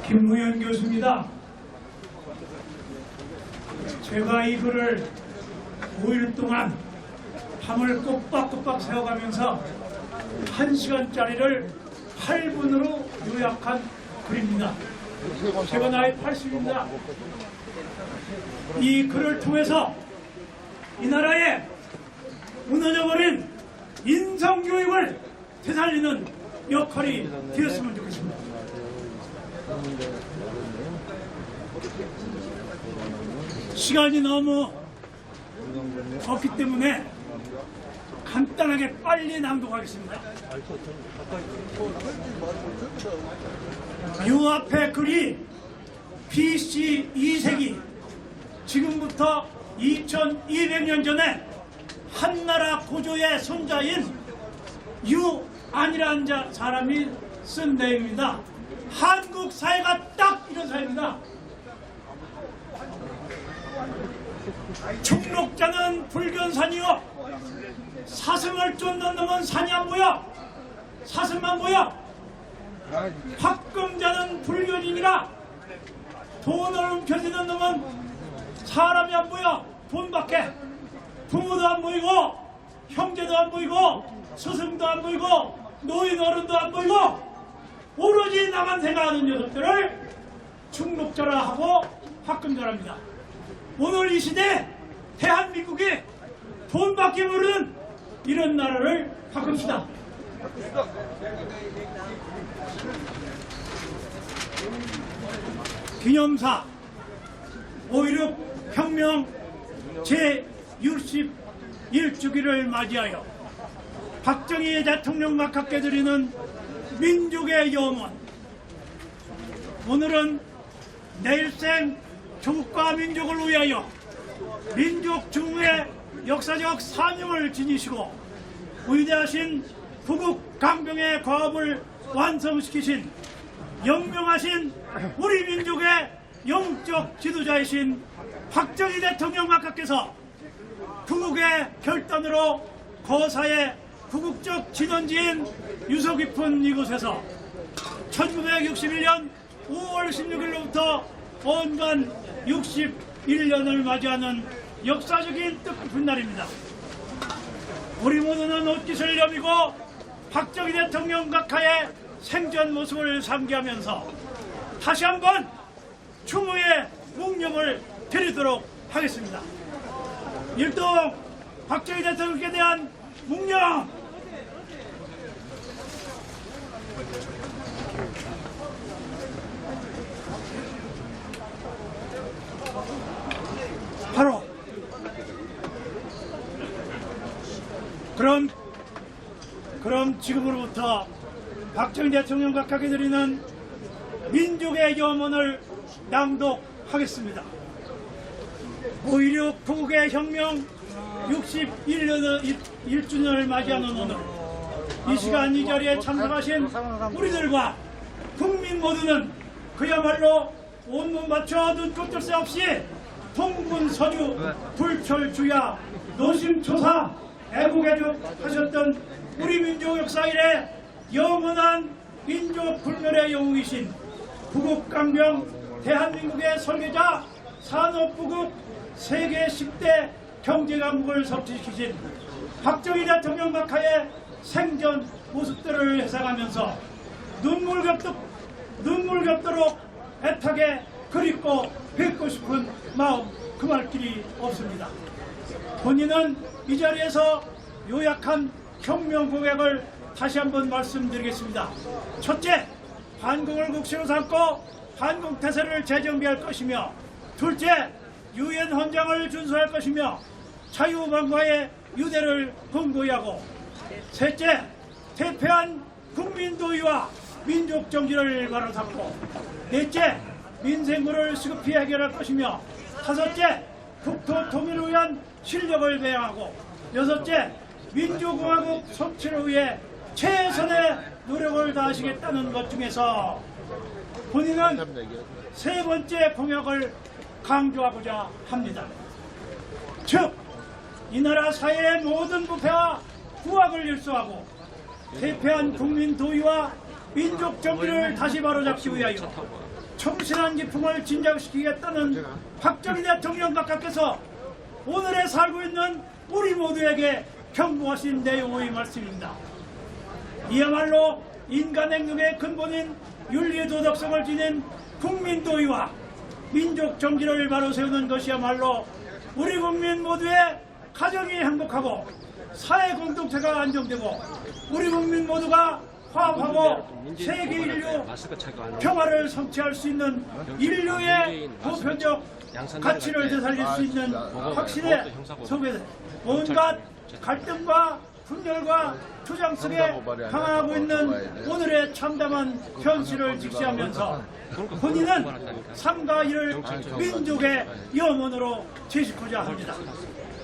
김무현 교수입니다. 제가 이 글을 5일 동안 밤을 꼬박꼬박 세워가면서 1시간짜리를 8분으로 요약한 글입니다. 제가 나이 80입니다. 이 글을 통해서 이 나라에 무너져버린 인성교육을 되살리는 역할이 되었으면 좋겠습니다. 시간이 너무 없기 때문에 간단하게 빨리 낭독하겠습니다. 요 앞에 글이 BC 2세기, 지금부터 2200년 전에 한나라 고조의 손자인 유안이라는 사람이 쓴 내용입니다. 한국 사회가 딱 이런 사회입니다. 충록자는 불견산이요, 사슴을 쫓는 놈은 산이 안 보여, 사슴만 보여. 합금자는 불견이니라, 돈을 움켜쥐는 놈은 사람이 안 보여, 돈밖에. 부모도 안 보이고, 형제도 안 보이고, 스승도 안 보이고, 노인 어른도 안 보이고, 오로지 나만 생각하는 녀석들을 충록자라 하고 합금자랍니다. 오늘 이 시대 대한민국이 돈밖에 모르는 이런 나라를 바꿉시다. 기념사 5.16 혁명 제61주기를 맞이하여 박정희 대통령 막합께 드리는 민족의 염원. 오늘은 내일생 조국과 민족을 위하여 민족 중흥의 역사적 사명을 지니시고 위대하신 부국 강병의 과업을 완성시키신 영명하신 우리 민족의 영적 지도자이신 박정희 대통령 막하께서 부국의 결단으로 거사의 부국적 진원지인 유서 깊은 이곳에서 1961년 5월 16일로부터 언간 61년을 맞이하는 역사적인 뜻깊은 날입니다. 우리 모두는 옷깃을 여미고 박정희 대통령 각하의 생전 모습을 상기하면서 다시 한번 추모의 묵념을 드리도록 하겠습니다. 일동 박정희 대통령께 대한 묵념. 바로 그럼 지금으로부터 박정희 대통령 각하께 드리는 민족의 염원을 낭독하겠습니다. 5.16 부국의 혁명 61주년을 맞이하는 오늘, 이 시간 이 자리에 참석하신 우리들과 국민 모두는 그야말로 온몸 맞춰 눈꽃들 새 없이 동분서주 불철주야 노심초사 애국애죽하셨던 우리 민족 역사 이래 영원한 민족 불멸의 영웅이신 부국강병 대한민국의 설계자, 산업부국 세계 10대 경제강국을 설치시키신 박정희 대통령 각하의 생전 모습들을 회상하면서 눈물겹도록 애타게 그립고 뵙고 싶은 마음 금할 길이 없습니다. 본인은 이 자리에서 요약한 혁명 공약을 다시 한번 말씀드리겠습니다. 첫째, 반공을 국시로 삼고 반공태세를 재정비할 것이며, 둘째, 유엔 헌장을 준수할 것이며 자유방과의 유대를 공고히 하고, 셋째, 대표한 국민도의와 민족정치를 바로잡고, 넷째, 민생물을 시급히 해결할 것이며, 다섯째, 국토 통일을 위한 실력을 배양하고, 여섯째, 민주공화국 성취를 위해 최선의 노력을 다하시겠다는 것 중에서 본인은 세 번째 공약을 강조하고자 합니다. 즉, 이 나라 사회의 모든 부패와 부악을 일소하고 대패한 국민 도의와 민족 정의를 다시 바로잡기 위하여 청신한 기풍을 진작시키겠다는 박정희 대통령 각하께서 오늘에 살고 있는 우리 모두에게 경고하신 내용의 말씀입니다. 이야말로 인간 행동의 근본인 윤리 도덕성을 지닌 국민 도의와 민족 정의를 바로 세우는 것이야말로 우리 국민 모두의 가정이 행복하고 사회 공동체가 안정되고 우리 국민 모두가 화합하고 세계 인류 평화를 성취할 수 있는 인류의 보편적 가치를 되살릴 수 있는 확신의 속에서 온갖 갈등과 분열과 투정 속에 강하고 있는 오늘의 참담한 현실을 직시하면서 본인은 삼가 이를 민족의 염원으로 제시하고자 합니다.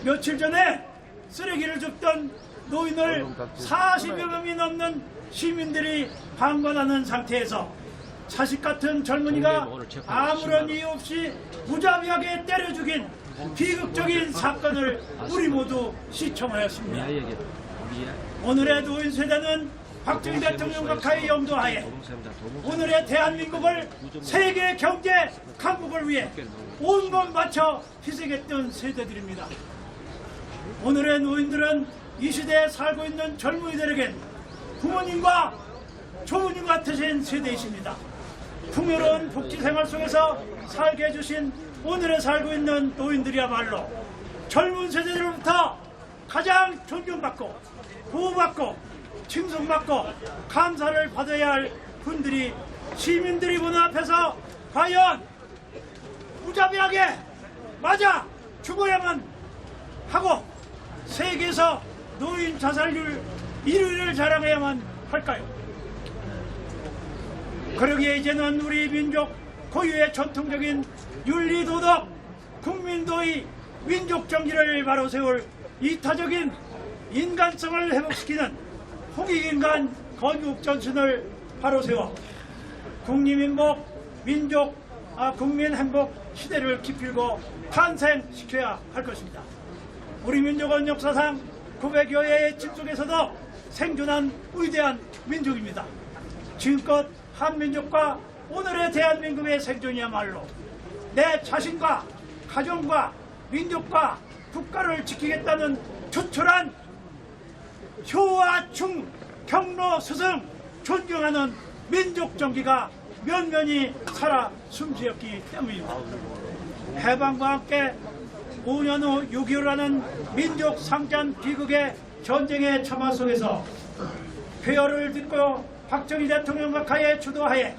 며칠 전에 쓰레기를 줍던 노인을 40여 명이 넘는 시민들이 방관하는 상태에서 자식 같은 젊은이가 아무런 이유 없이 무자비하게 때려 죽인 비극적인 사건을 우리 모두 시청하였습니다. 오늘의 노인 세대는 박정희 대통령 각하의 영도하에 오늘의 대한민국을 세계 경제 강국을 위해 온몸 바쳐 희생했던 세대들입니다. 오늘의 노인들은 이 시대에 살고 있는 젊은이들에겐 부모님과 조부님 같으신 세대이십니다. 풍요로운 복지생활 속에서 살게 해주신 오늘에 살고 있는 노인들이야말로 젊은 세대들로부터 가장 존경받고 보호받고 칭송받고 감사를 받아야 할 분들이 시민들이 보는 앞에서 과연 무자비하게 맞아 죽어야만 하고 세계에서 노인 자살률 1위를 자랑해야만 할까요? 그러기에 이제는 우리 민족 고유의 전통적인 윤리도덕, 국민도의 민족 정의를 바로 세울 이타적인 인간성을 회복시키는 홍익인간 건국전신을 바로 세워 국민행복, 국민 행복 시대를 기필고 탄생시켜야 할 것입니다. 우리 민족은 역사상 900여 해의 침 속에서도 생존한 위대한 민족입니다. 지금껏 한민족과 오늘의 대한민국의 생존이야말로 내 자신과 가정과 민족과 국가를 지키겠다는 투철한 효와 충, 경로, 스승, 존경하는 민족 정기가 면면이 살아 숨쉬었기 때문입니다. 해방과 함께 5년 후 6.25라는 민족 상잔 비극의 전쟁의 참화 속에서 폐허를 딛고 박정희 대통령 각하의 주도하에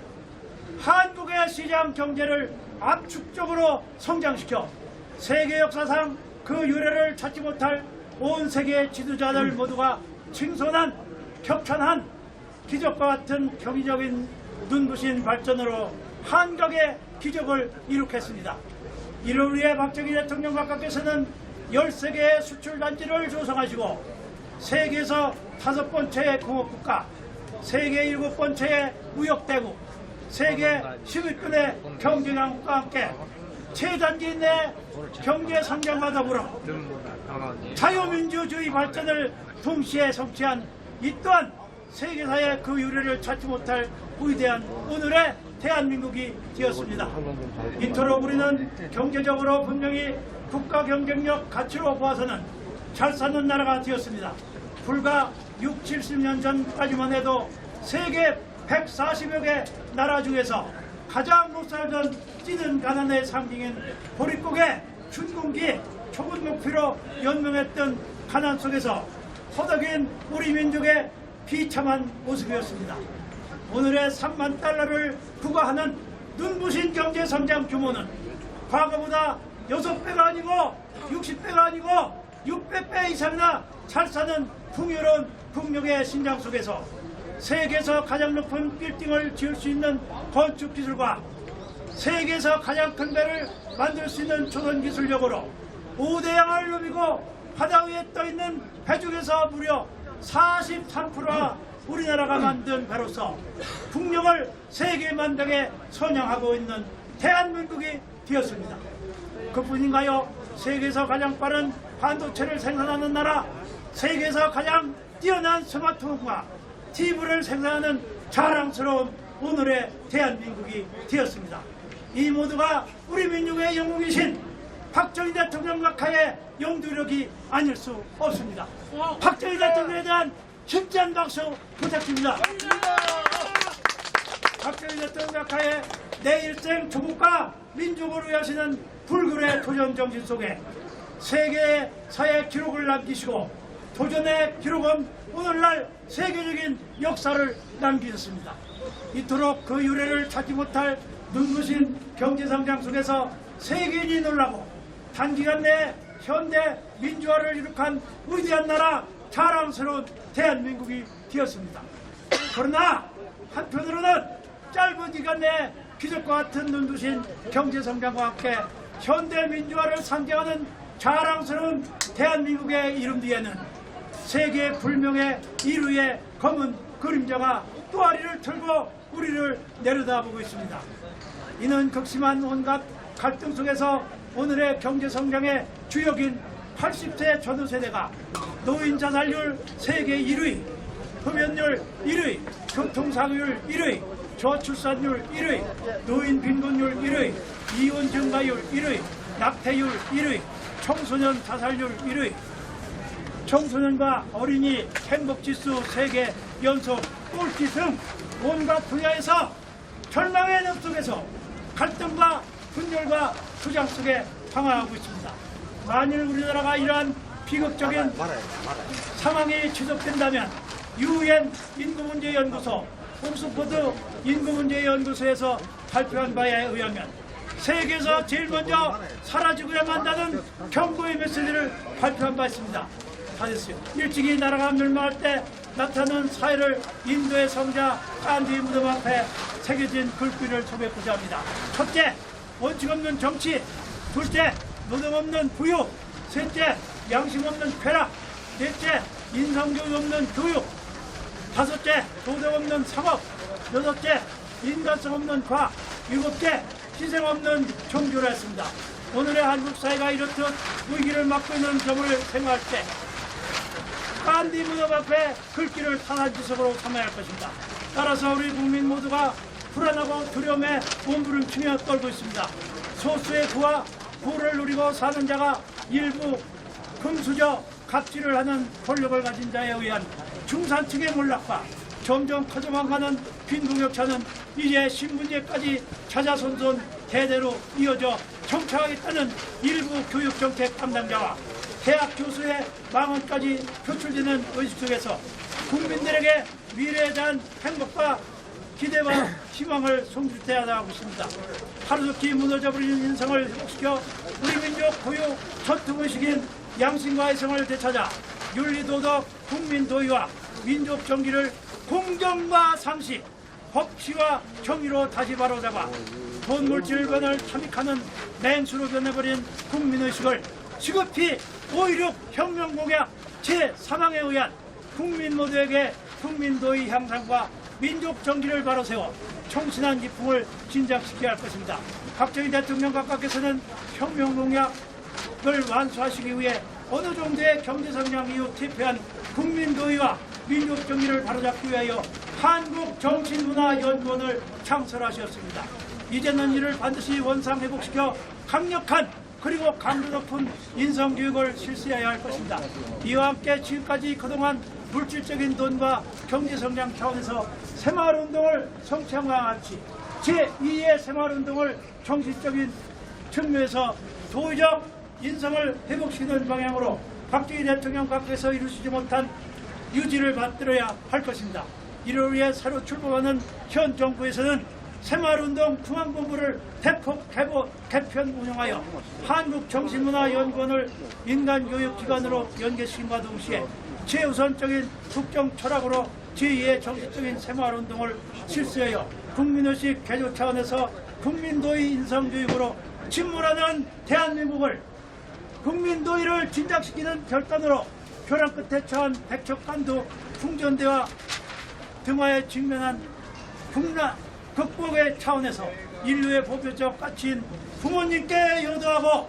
한국의 시장 경제를 압축적으로 성장시켜 세계 역사상 그 유래를 찾지 못할 온 세계 지도자들 모두가 칭송한 격찬한 기적과 같은 경이적인 눈부신 발전으로 한국의 기적을 이룩했습니다. 이를 위해 박정희 대통령 각하께서는 13개의 수출단지를 조성하시고 세계에서 5번째의 공업국가, 세계 7번째의 무역대국, 세계 11군의 경제강국과 함께 최단기 내 경제 성장과 더불어 자유민주주의 발전을 동시에 성취한 이 또한 세계사의 그 유래를 찾지 못할 위대한 오늘의 대한민국이 되었습니다. 이토록 우리는 경제적으로 분명히 국가 경쟁력 가치로 보아서는 잘 사는 나라가 되었습니다. 불과 6, 70년 전까지만 해도 세계 140여 개 나라 중에서 가장 못 살던 찌든 가난의 상징인 보릿고개 춘궁기 초분 목표로 연명했던 가난 속에서 허덕인 우리 민족의 비참한 모습이었습니다. 오늘의 3만 달러를 부과하는 눈부신 경제 성장 규모는 과거보다 6배가 아니고 60배가 아니고 600배 이상이나 잘 사는 풍요로운 국력의 신장 속에서 세계에서 가장 높은 빌딩을 지을 수 있는 건축 기술과 세계에서 가장 큰 배를 만들 수 있는 조선 기술력으로 5대양을 누비고 바다 위에 떠있는 배 중에서 무려 43%가 우리나라가 만든 배로서 국력을 세계 만병에 선양하고 있는 대한민국이 되었습니다. 그뿐인가요? 세계에서 가장 빠른 반도체를 생산하는 나라, 세계에서 가장 뛰어난 스마트폰과 TV를 생산하는 자랑스러운 오늘의 대한민국이 되었습니다. 이 모두가 우리 민족의 영웅이신 박정희 대통령 각하의 영도력이 아닐 수 없습니다. 박정희 대통령에 대한 힘찬 박수 부탁드립니다. 박정희 대통령 각하의 내 일생 조국과 민족을 위하시는 불굴의 도전 정신 속에 세계사의 기록을 남기시고 도전의 기록은 오늘날 세계적인 역사를 남기셨습니다. 이토록 그 유래를 찾지 못할 눈부신 경제성장 속에서 세계인이 놀라고 단기간 내에 현대 민주화를 이룩한 위대한 나라, 자랑스러운 대한민국이 되었습니다. 그러나 한편으로는 짧은 기간 내에 기적과 같은 눈부신 경제성장과 함께 현대 민주화를 상징하는 자랑스러운 대한민국의 이름 뒤에는 세계 불명의 인류의 검은 그림자가 또아리를 틀고 우리를 내려다보고 있습니다. 이는 극심한 온갖 갈등 속에서 오늘의 경제성장의 주역인 80세 전후세대가 노인 자살률 세계 1위, 흡연율 1위, 교통사고율 1위, 저출산율 1위, 노인 빈곤율 1위, 이혼 증가율 1위, 낙태율 1위, 청소년 자살률 1위, 청소년과 어린이 행복지수 세계 연속 꼴찌 등 온갖 분야에서 절망의 늪 속에서 갈등과 분열과 투쟁 속에 방황하고 있습니다. 만일 우리나라가 이러한 비극적인 상황이 지속된다면 UN 인구문제연구소, 옥스퍼드 인구문제연구소에서 발표한 바에 의하면 세계에서 제일 먼저 사라지고야 한다는 경고의 메시지를 발표한 바 있습니다. 다 됐어요. 일찍이 나라가 멸망할 때 나타나는 사회를 인도의 성자 간디 무덤 앞에 새겨진 글귀를 소개하고자 합니다. 첫째, 원칙 없는 정치. 둘째, 노동 없는 부유. 셋째, 양심 없는 쾌락. 넷째, 인성교육 없는 교육. 다섯째, 도덕 없는 상업. 여섯째, 인간성 없는 과학. 일곱째, 희생 없는 종교를 했습니다. 오늘의 한국 사회가 이렇듯 위기를 맞고 있는 점을 생각할 때 간디 무덤 앞에 글귀를 탄환지석으로 삼아야 할 것입니다. 따라서 우리 국민 모두가 불안하고 두려움에 몸부림치며 떨고 있습니다. 소수의 부와 부를 누리고 사는 자가 일부 금수저 갑질을 하는 권력을 가진 자에 의한 중산층의 몰락과 점점 커져만 가는 빈부격차는 이제 신분제까지 자자손손 대대로 이어져 정착하겠다는 일부 교육정책 담당자와 대학 교수의 망언까지 표출되는 의식 속에서 국민들에게 미래에 대한 행복과 기대와 희망을 송출해야 하고 있습니다. 하루속히 무너져버리는 인성을 회복시켜 우리 민족 고유 전통의식인 양심과 이성을 되찾아 윤리도덕, 국민도의와 민족정기를 공정과 상식, 법치와 정의로 다시 바로잡아 돈물질관을 참익하는 맹수로 변해버린 국민의식을 시급히 5.16 혁명공약 제3항에 의한 국민 모두에게 국민도의 향상과 민족정기를 바로 세워 청신한 기풍을 진작시켜야 할 것입니다. 박정희 대통령 각하께서는 혁명공약을 완수하시기 위해 어느 정도의 경제성장 이후 퇴폐한 국민도의와 민족정기를 바로잡기 위하여 한국정신문화연구원을 창설하셨습니다. 이제는 이를 반드시 원상회복시켜 강력한 그리고 강도 높은 인성교육을 실시해야 할 것입니다. 이와 함께 지금까지 그동안 물질적인 돈과 경제성장 차원에서 새마을운동을 성취한 것과 같이 제2의 새마을운동을 정신적인 측면에서 도의적 인성을 회복시키는 방향으로 박정희 대통령 각하에서 이루시지 못한 유지를 받들어야 할 것입니다. 이를 위해 새로 출범하는 현 정부에서는 새마을운동 중앙본부를 대폭 개편 운영하여 한국정신문화연구원을 인간교육기관으로 연계시킨과 동시에 최우선적인 국정 철학으로 제2의 정신적인 새마을운동을 실시하여 국민의식 개조 차원에서 국민도의 인성교육으로 침몰하는 대한민국을 국민도의를 진작시키는 결단으로 벼랑 끝에 처한 백척간두 풍전대와 등화에 직면한 국난 극복의 차원에서 인류의 보편적 가치인 부모님께 효도하고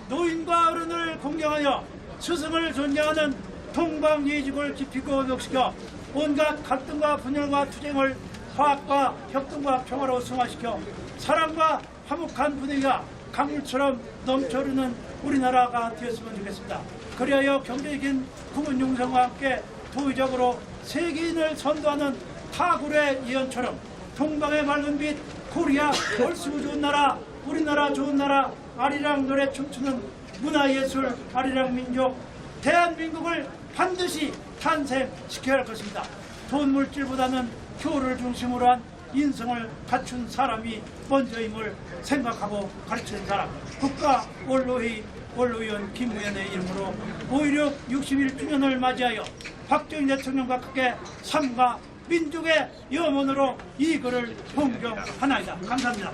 노인과 어른을 공경하여 스승을 존경하는 동방예의식을 지키고 회복시켜 온갖 갈등과 분열과 투쟁을 화합과 협동과 평화로 승화시켜 사랑과 화목한 분위기가 강물처럼 넘쳐흐르는 우리나라가 되었으면 좋겠습니다. 그리하여 경제적인 국민 융성과 함께 도의적으로 세계인을 선도하는 타굴의 예언처럼 동방의 맑은 빛 코리아 얼씨구 좋은 나라 우리나라 좋은 나라 아리랑 노래 춤추는 문화예술 아리랑 민족 대한민국을 반드시 탄생시켜야 할 것입니다. 돈 물질보다는 교를 중심으로 한 인성을 갖춘 사람이 먼저임을 생각하고 가르치는 사람 국가 원로위원 김무현의 이름으로 5.16 61주년을 맞이하여 박정희 대통령과 함께 삶과 민족의 염원으로 이 글을 봉경하나이다. 감사합니다.